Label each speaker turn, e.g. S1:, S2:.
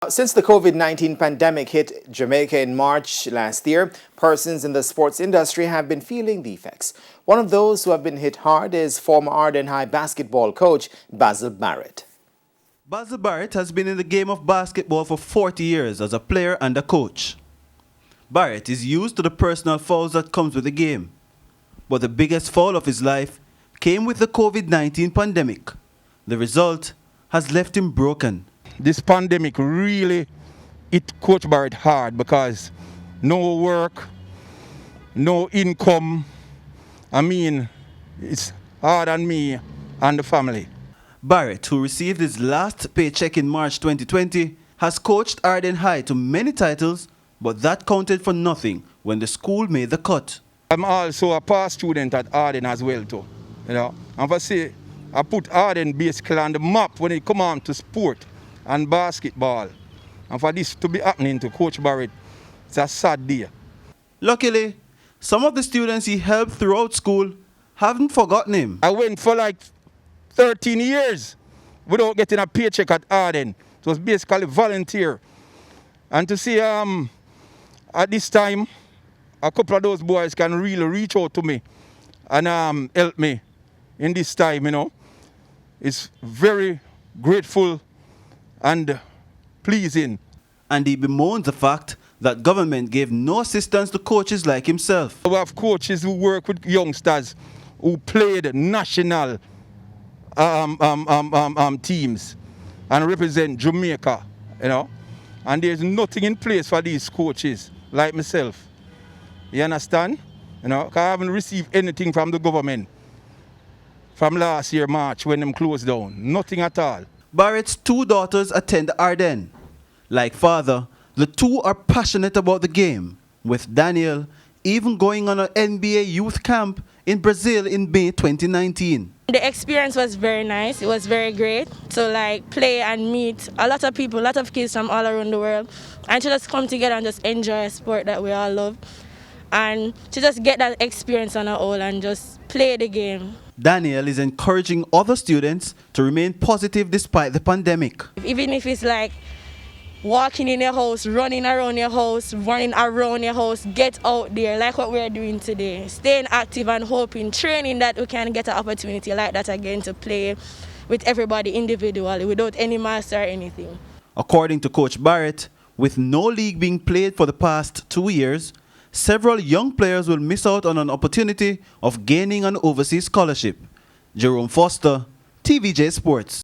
S1: Since the COVID-19 pandemic hit Jamaica in March last year, persons in the sports industry have been feeling the effects. One of those who have been hit hard is former Arden High basketball coach Basil Barrett.
S2: Basil Barrett has been in the game of basketball for 40 years as a player and a coach. Barrett is used to the personal fouls that comes with the game. But the biggest foul of his life came with the COVID-19 pandemic. The result has left him broken.
S3: This pandemic really hit Coach Barrett hard because no work, no income. I mean, it's hard on me and the family.
S2: Barrett, who received his last paycheck in March 2020, has coached Arden High to many titles, but that counted for nothing when the school made the cut.
S3: I'm also a past student at Arden as well too. And for say, I put Arden basically on the map when it come on to sport and basketball. And for this to be happening to Coach Barrett, it's a sad day.
S2: Luckily, some of the students he helped throughout school haven't forgotten him.
S3: I went for like 13 years without getting a paycheck at Arden. It was basically volunteer. And to see at this time, a couple of those boys can really reach out to me and help me in this time, It's very grateful and pleasing.
S2: And he bemoans the fact that government gave no assistance to coaches like himself.
S3: We have coaches who work with youngsters who played national teams and represent Jamaica, And there's nothing in place for these coaches like myself. You understand? Because I haven't received anything from the government from last year, March, when them closed down. Nothing at all.
S2: Barrett's two daughters attend Arden. Like father, the two are passionate about the game, with Daniel even going on an NBA youth camp in Brazil in May 2019.
S4: The experience was very nice. It was very great to play and meet a lot of people, a lot of kids from all around the world, and to just come together and just enjoy a sport that we all love, and to just get that experience on our own and just play the game.
S2: Daniel is encouraging other students to remain positive despite the pandemic.
S4: Even if it's like walking in your house, running around your house, get out there like what we're doing today. Staying active and hoping, training that we can get an opportunity like that again to play with everybody individually without any master or anything.
S2: According to Coach Barrett, with no league being played for the past 2 years, several young players will miss out on an opportunity of gaining an overseas scholarship. Jerome Foster, TVJ Sports.